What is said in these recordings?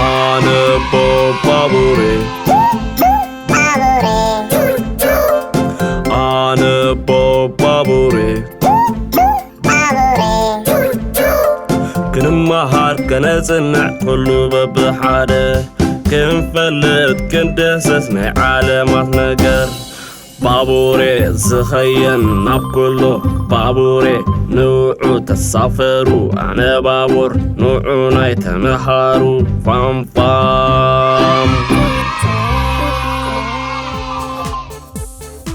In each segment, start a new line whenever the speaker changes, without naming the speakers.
أنا بابوري أنا بابوري كنمهار كنصنع كله ببحاده كنفلت كندسسنا عالمات نجر بابوري زخين ناب كله بابوري نوعو تسافرو أنا بابور نوعو نايتمهارو فام فام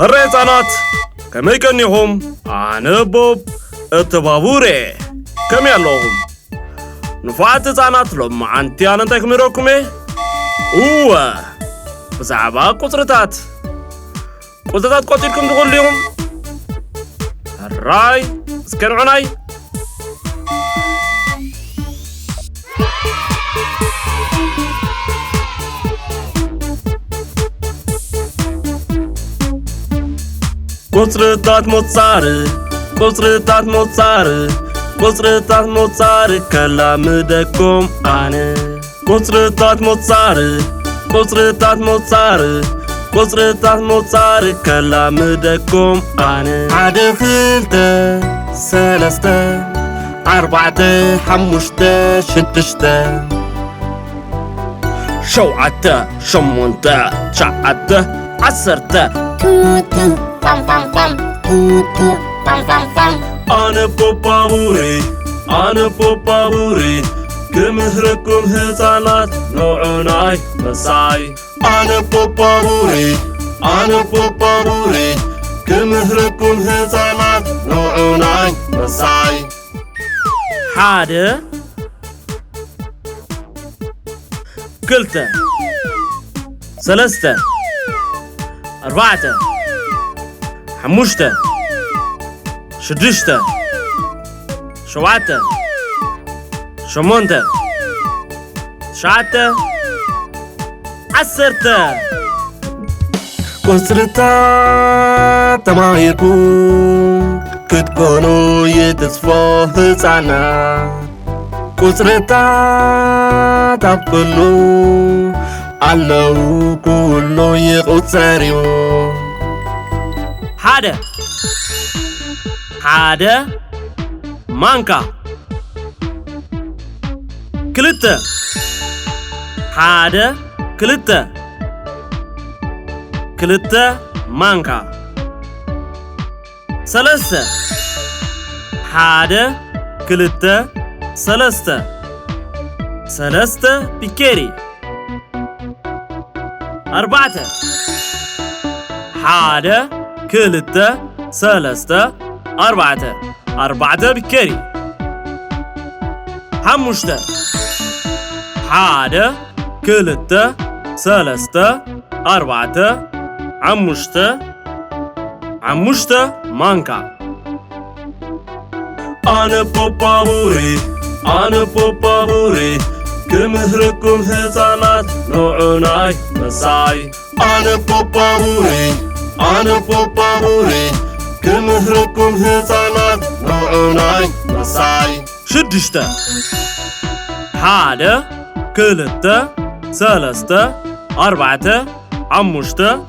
الريتانات كما يكنيهم أنا بوب التبابوري كم ياللهم نفعت زانات لهم عنتي أنا تكميروكم اوه بزعبا قطرتات قطرتكم تقول لهم الراي اسكنوا عناي قطرتات موتساري كلام دكم أنا قطرتات موتساري كلام دكم أنا عاد خلته سلسته أربعة حمشته شدشته شوعته شمونته تشعته عسرته
توتو فام فام فام توتو فام فام فام
أنا بابوري كمهركم هزالات نوعوناي مساي أنا بابوري كمهركم هزالات نوعوناي مساي حادة كلته سلسته أربعة حموشته شدشته شوعته شمونته تشعته عسرته قصرتا تمايكو كتكونو يتسفو هزانا قصرتا تبكلو علو كلو يقصريو حادة مانكا كلتا حادة كلتا مانكا سلسة حادة كلتا سلسة بكيري أربعة حادة كلتا سلسة أربعة بكيري حمشته حادة كلتا سلسة أربعة عمشته مانكا أنا بابوري كمهركم هزالات نوعوناي مساي أنا بابوري كمهركم هزالات نوعوناي مساي شدشته حادة كلتا سلسة أربعة عمشته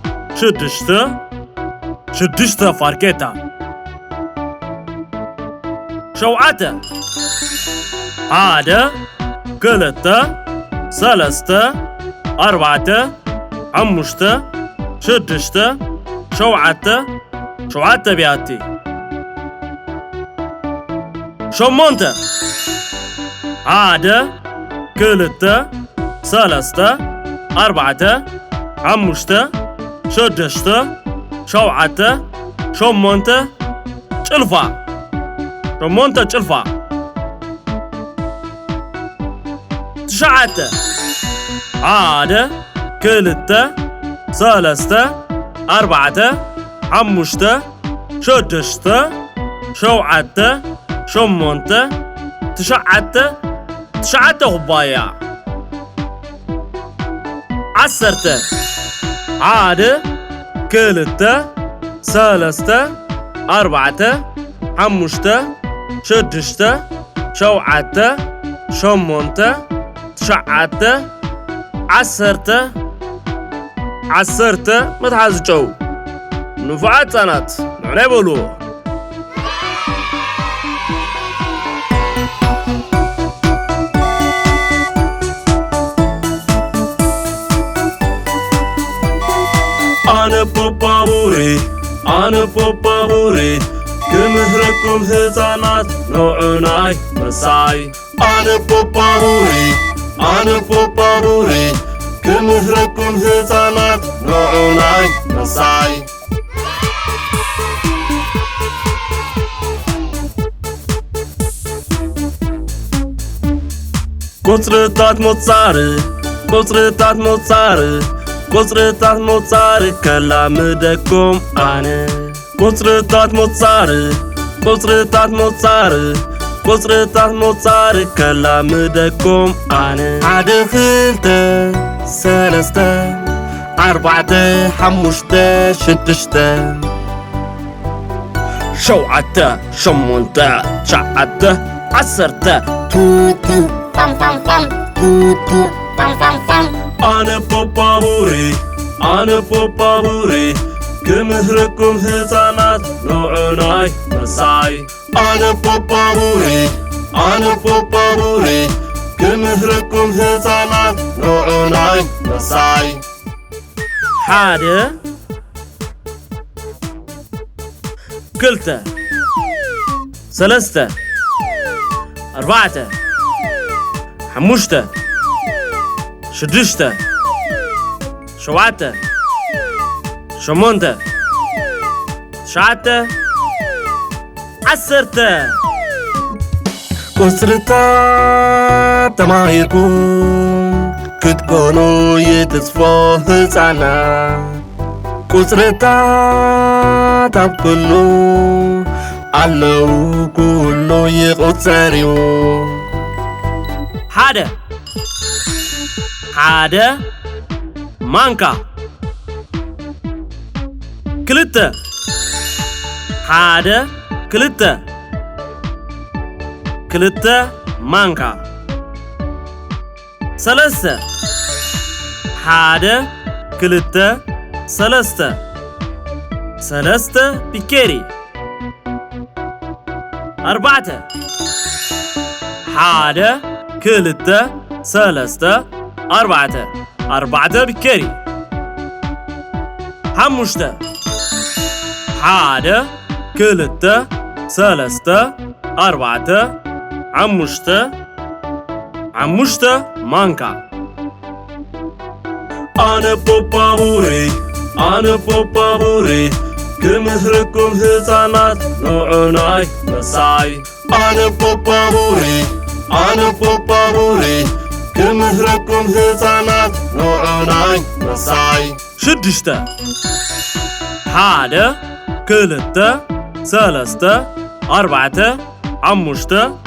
شدشته فاركيتا شوعته حادة كلتا سلسة أربعة عمشته شدشته شوعته بياتي شمونته حادة كلتا سلسة أربعة عمشته شدشته شمونته شلفا تشعته حادة كلتا سلسة أربعة عمشته شدشته شمونته تشعته غبايا عسرته حادة كلتا سلسة أربعة عمشته شدشته شمونته عسرت متحاز جو نفعات أنات نعني بولو أنا بوبا بوري كمهركم هزانات نوعناي مساي أنا بوبا بوري كمهركم هزانات نوعناي مساي قطرتات موتساري كلامدكم أنا قطرتات موتساري كلامدكم أنا عاد خلته سلسته أربعته حمشته شدشته شوعته شمونته تشعته عسرته
توتو فام فام فام توتو فام فام فام
أنا بوبا بوري كمهركم هزانات نوعناي مساي أنا بوبا بوري كمهركم هزانات نوعناي مساي حادة كلته سلسته أربعته حموشته شدشته شوعته شمونته تشعته عسرته قصرتا تمايكم كتكونوا يتصفوا هزانا قصرتا تبكلوا علو كله يقصريو حادة مانكا كلتا حادة كلتا مانكا سلسة حادة كلتا سلسة بكيري أربعة حادة كلتا سلسة أربعة بكيري حمشته حادة كلتا سلسة أربعة عمشته مانكا أنا بوبا بوري كمهركم هزانات نوعناي مساي أنا بوبا بوري كمهركم هزانات نوعناي مساي شدشته حادة كلتا سلسة أربعة عمشته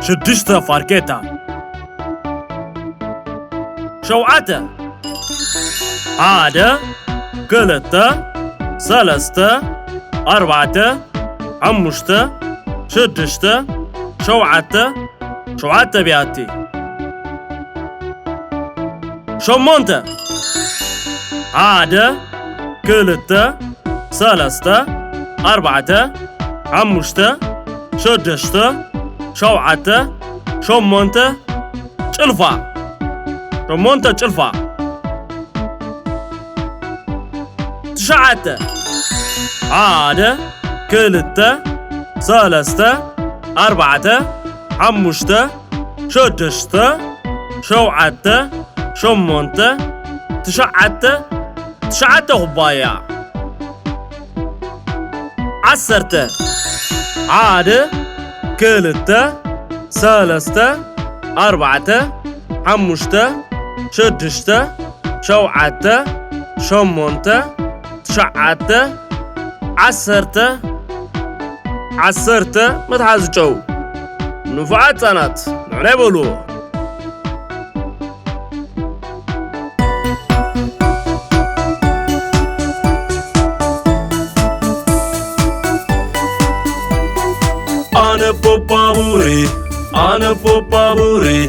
شدشته فاركيتا شوعته حادة كلتا سلسة أربعة عمشته شدشته شوعته بياتي شمونته حادة كلتا سلسة أربعة عمشته شدشته شوعته شمونته شلفا تشعته حادة كلتا سلسة أربعة عمشته شدشته شوعته شمونته تشعته غبايا عسرته حادة كلتا سلسة أربعة عمشته شدشته شوعته شمونته تشعته عسرته متحاز جو نفعات أنات نعني بولو أنا بوبا بوري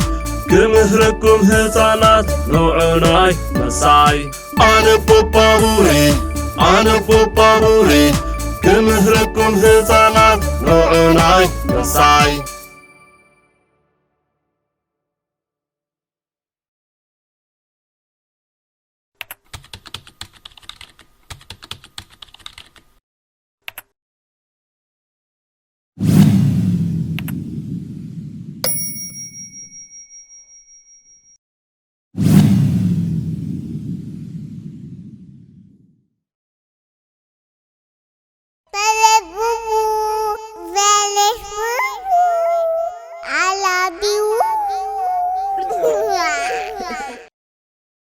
كم كمهركم هزانات نوعناي مساي أنا بوبا هوري كمهركم هزانات نوعناي مساي